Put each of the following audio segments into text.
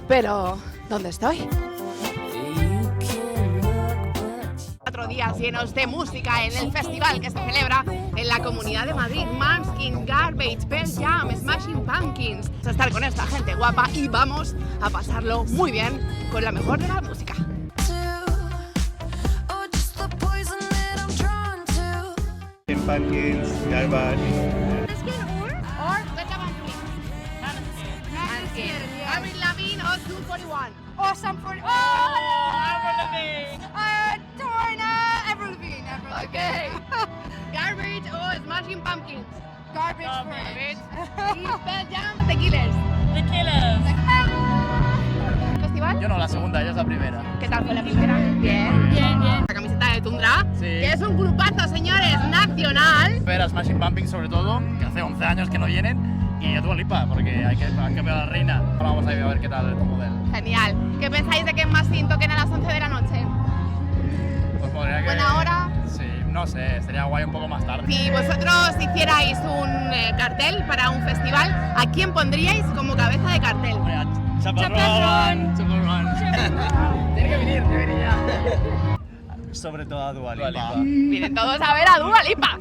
Pero, ¿dónde estoy? 4 días llenos de música en el festival que se celebra en la Comunidad de Madrid. Måneskin, Garbage, Pearl Jam, Smashing Pumpkins. Vamos a estar con esta gente guapa y vamos a pasarlo muy bien con la mejor de la música. Pumpkins, Garbage. Avril Lavigne o 241. Or some for Torna, Avril Lavigne. Okay. Garbage o Smashing Pumpkins. Garbage Y Pearl Jam, The Killers. The Killers. ¿Festival? Yo no, la segunda, ella es la primera. ¿Qué tal fue la primera? Bien. La camiseta de Tundra, Sí. que es un grupazo, señores, nacional. Ver a Smashing Pumpkins sobre todo, que hace 11 años que no vienen, y a Dua Lipa, porque hay que ver a la reina. Ahora vamos a ir a ver qué tal el modelo. Genial. ¿Qué pensáis de que en Masín toquen a las 11 de la noche? Pues podría que... Buena hora. Sí, no sé, sería guay un poco más tarde. Si vosotros hicierais un cartel para un festival, ¿a quién pondríais como cabeza de cartel? Chaparrón. Tiene que venir ya. Sobre todo a Dua Lipa. Vienen todos a ver a Dua Lipa.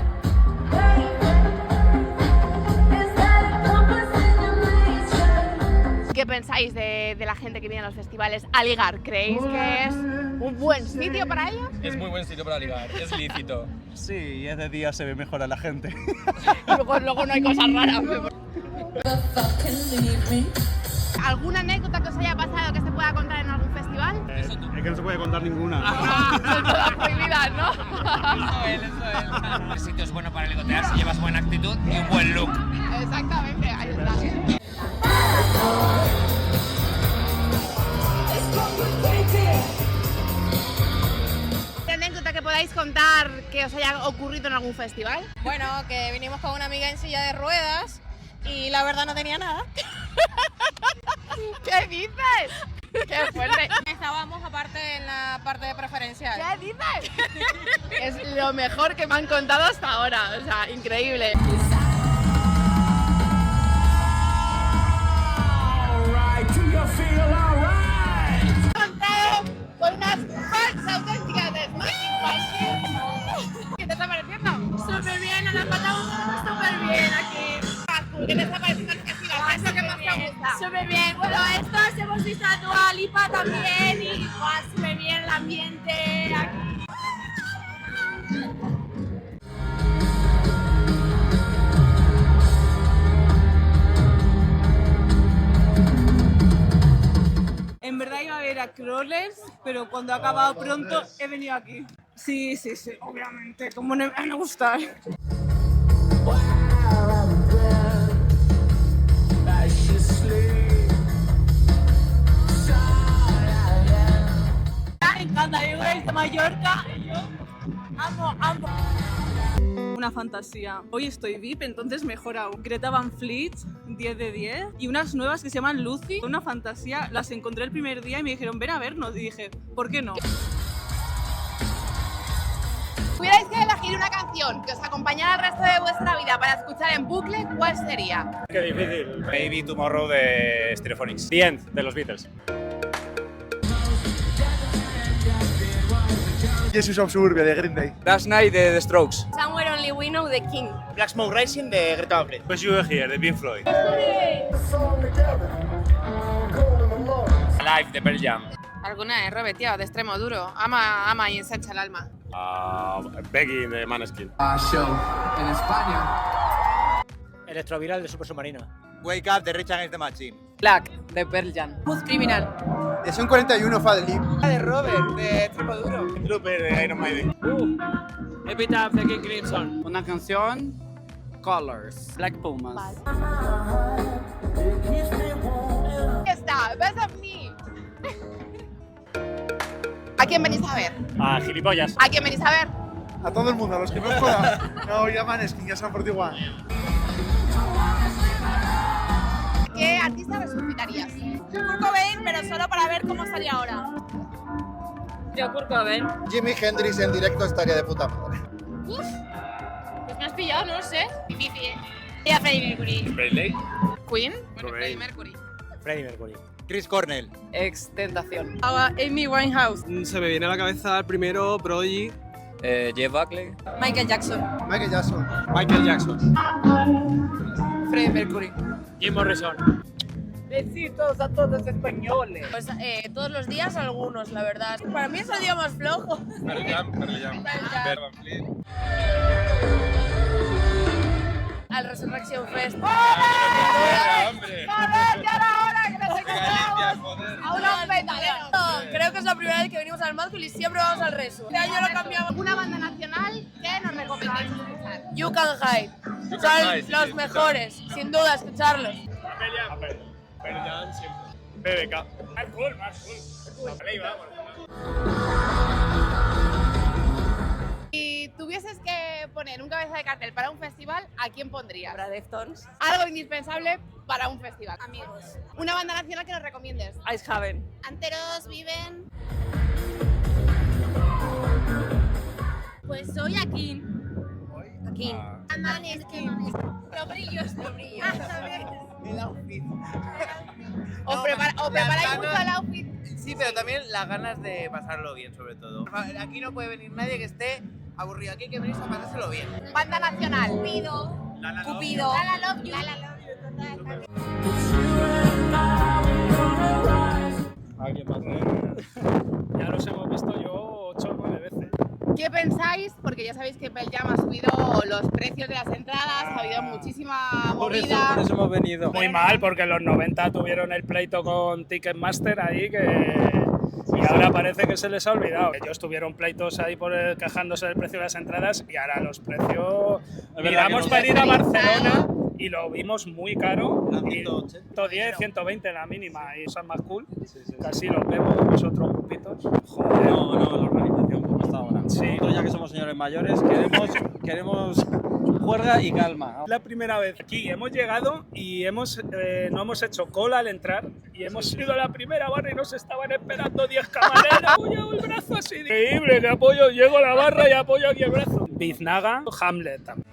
¿Qué pensáis de la gente que viene a los festivales a ligar? ¿Creéis que es un buen sitio para ellos? Es muy buen sitio para ligar, es lícito. Sí, y es de día se ve mejor a la gente. Luego no hay cosas raras. ¿Alguna anécdota que os haya pasado que se pueda contar en algún festival? Es que no se puede contar ninguna. Son todas prohibidas, ¿no? Eso es. El sitio es bueno para ligotear si llevas buena actitud y un buen look. Exactamente, ahí está. ¿Qué anécdota que podáis contar que os haya ocurrido en algún festival? Bueno, que vinimos con una amiga en silla de ruedas y la verdad no tenía nada. ¿Qué dices? ¡Qué fuerte! Estábamos aparte en la parte de preferencial. ¿Qué dices? Es lo mejor que me han contado hasta ahora, o sea, increíble. Contado con unas fans auténticas de Smashing Pumpkins. ¿Qué te está pareciendo? Súper bien, nos la pasamos súper bien aquí. ¿Qué te está pareciendo el festival? ¿Qué es lo que más te gusta? Súper bien. Bueno, estos hemos visto a Dua Lipa también y súper bien el ambiente aquí. En verdad iba a ver a Crawlers, pero cuando ha acabado pronto he venido aquí. Sí, obviamente, como no me van a gustar. Me encanta, yo voy de Mallorca y yo amo. Una fantasía. Hoy estoy VIP, entonces mejor aún. Greta Van Fleet, 10 de 10. Y unas nuevas que se llaman Lucy. Una fantasía. Las encontré el primer día y me dijeron, ven a vernos. Y dije, ¿por qué no? Tuvierais que elegir una canción que os acompañara el resto de vuestra vida para escuchar en bucle, ¿cuál sería? Qué difícil. Baby Tomorrow de Stereophonics. The End de los Beatles. Jesus of Suburbia de Green Day. Last Night de The Strokes. Somewhere Only We Know the King. Black Smoke Rising de Greta Van Fleet. Pues You Were Here de Pink Floyd. Alive de Pearl Jam. Alguna Robert, tío, de extremo duro. Ama y ensancha el alma. Begging de Måneskin. En España. Electroviral de Super Submarino. Wake Up de Rage Against the Machine. Black, de Pearl Jam. Smooth Criminal. De Son 41 Fadley. De Robert de Extremo Duro. Trooper de Iron Maiden. Epitaph de King Crimson. Una canción, Colors, Black Pumas. Está, Best of Me. ¿A quién venís a ver? Ah, gilipollas. ¿A quién venís a ver? A todo el mundo, a los que no jodan. No, ya Måneskin, ya San Fortiguan. ¿Qué artista resucitarías? Kurt Cobain, pero solo para ver cómo estaría ahora. Yo, Kurt Cobain. Jimi Hendrix en directo estaría de puta madre. Pues me has pillado, no lo sé. Difícil, ¿eh? Y a Freddie Mercury. Presley. ¿Queen? Cobain. Freddie Mercury. Freddie Mercury. Chris Cornell. Extentación. Amy Winehouse. Se me viene a la cabeza el primero, Prodigy. Jeff Buckley. Michael Jackson. Michael Jackson. Michael Jackson. Freddie Mercury. Jim Morrison. Besitos a todos los españoles. Pues todos los días algunos, la verdad. Para mí es el día más flojo. Pearl Jam. Van Fleet. Al Resurrection Fest. ¡Hombre! A unos metaleros. Creo que es la primera vez que venimos al Mad Cool y siempre vamos al Resu. Este año lo cambiamos. ¿Una banda nacional que nos recomendéis escuchar? You Can Hide. Son los mejores, sin duda, escucharlos. Pearl Jam siempre. BBK. Más cool. Play, vamos. Si tuvieses que poner un cabeza de cartel para un festival, ¿a quién pondrías? Para Deftones. Algo indispensable para un festival. Amigos. Una banda nacional que nos recomiendes. Ice Haven. Anteros viven. Pues soy Akin. Akin. Maneskin. Los brillos. El outfit. ¿O preparáis mucho el outfit? Sí, pero también las ganas de pasarlo bien, sobre todo. Aquí no puede venir nadie que esté aburrido. Aquí hay que venir a pasárselo bien. Banda nacional. Cupido. Lala Love You. ¿Alguien más? Ya los hemos visto yo 8 o 9 veces. ¿Qué pensáis? Porque ya sabéis que Pearl Jam ha subido los precios de las entradas, ha habido muchísima movida. Por eso hemos venido. Muy mal, porque en los 90 tuvieron el pleito con Ticketmaster ahí y ahora parece que se les ha olvidado. Ellos tuvieron pleitos ahí quejándose del precio de las entradas y ahora los precios... Miramos para ir a Barcelona y lo vimos muy caro. 110, 120 la mínima y son más cool. Casi los vemos los otros grupitos. Joder. No, la organización como está ahora. Sí. Nosotros ya que somos señores mayores queremos juerga y calma. La primera vez aquí hemos llegado y no hemos hecho cola al entrar y hemos ido a la primera barra y nos estaban esperando 10 camareros. Apoyo el brazo así. Increíble, que apoyo, llego a la barra y apoyo aquí el brazo. Biznaga, Hamlet también.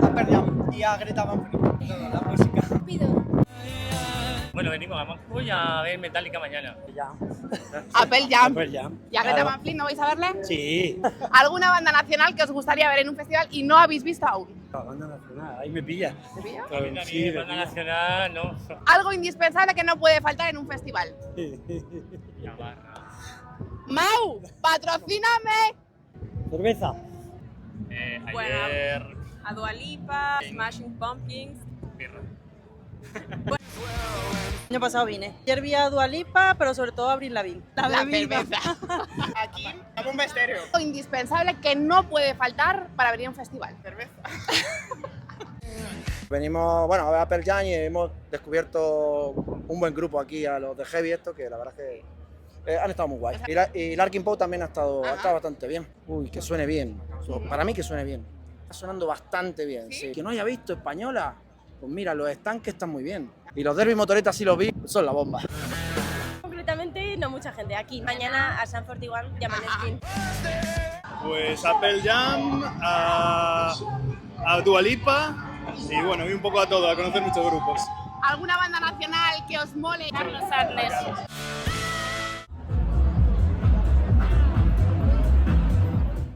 A Pearl Jam y a Greta Van Fleet. La música. Bueno, venimos a ver Metallica mañana. A Pearl Jam. Pearl Jam. ¿Y a Greta Van Fleet no vais a verle? Sí. ¿Alguna banda nacional que os gustaría ver en un festival y no habéis visto aún? La banda nacional, ahí me pilla. ¿Te pilla? Sí, Banda nacional, no. Algo indispensable que no puede faltar en un festival. La barra. Mau, patrocíname. Cerveza. Ayer... A Dua Lipa, Smashing Pumpkins. birra. El año pasado vine. Ayer vi a Dua Lipa, pero sobre todo a Avril Lavigne. La cerveza. Aquí, a Bomba Estéreo. Algo indispensable que no puede faltar para venir a un festival. Cerveza. Venimos, bueno, a ver a Pearl Jam y hemos descubierto un buen grupo aquí, a los de Heavy esto, que la verdad es que han estado muy guay. Y Larkin Poe también ha estado bastante bien. Uy, que suene bien. Para mí que suene bien. Está sonando bastante bien. ¿Sí? Que no haya visto española, pues mira, los estanques están muy bien. Y los Derby Motoretas sí los vi, son la bomba. Concretamente, no mucha gente. Aquí, mañana a San 41 y a Maneskin. Pues a Pearl Jam, a Dua Lipa y bueno, y un poco a todo, a conocer muchos grupos. ¿Alguna banda nacional que os mole? Carlos Arles.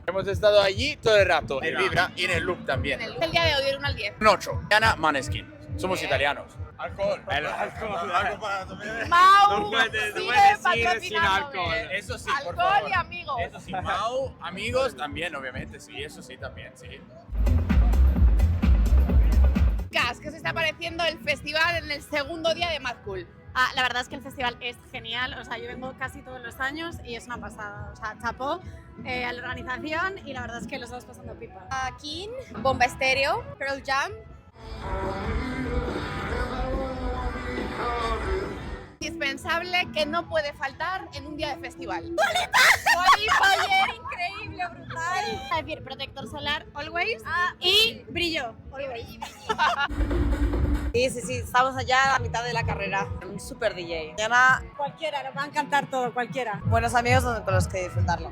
Hemos estado allí todo el rato, en Vibra y en el Loop también. El día de hoy, del 1 al 10. Un 8. Mañana Maneskin. Somos italianos. Alcohol. Alcohol. Mau, decir sin alcohol. Eso sí, por alcohol favor. y amigos. Eso sí, Mau, amigos también, obviamente, sí, eso sí también, sí. ¿Qué os está pareciendo el festival en el segundo día de Mad Cool? La verdad es que el festival es genial, o sea, yo vengo casi todos los años y es una pasada, o sea, chapó a la organización y la verdad es que lo estamos pasando pipa. King, Bomba Estéreo, Pearl Jam. Indispensable que no puede faltar en un día de festival. ¡Dua Lipa ayer! Increíble, brutal. Es decir, protector solar, always, y brillo, always. Sí, estamos allá a la mitad de la carrera. Un super DJ. Mañana Cualquiera, nos va a encantar todo, cualquiera. buenos amigos con los que disfrutarlo.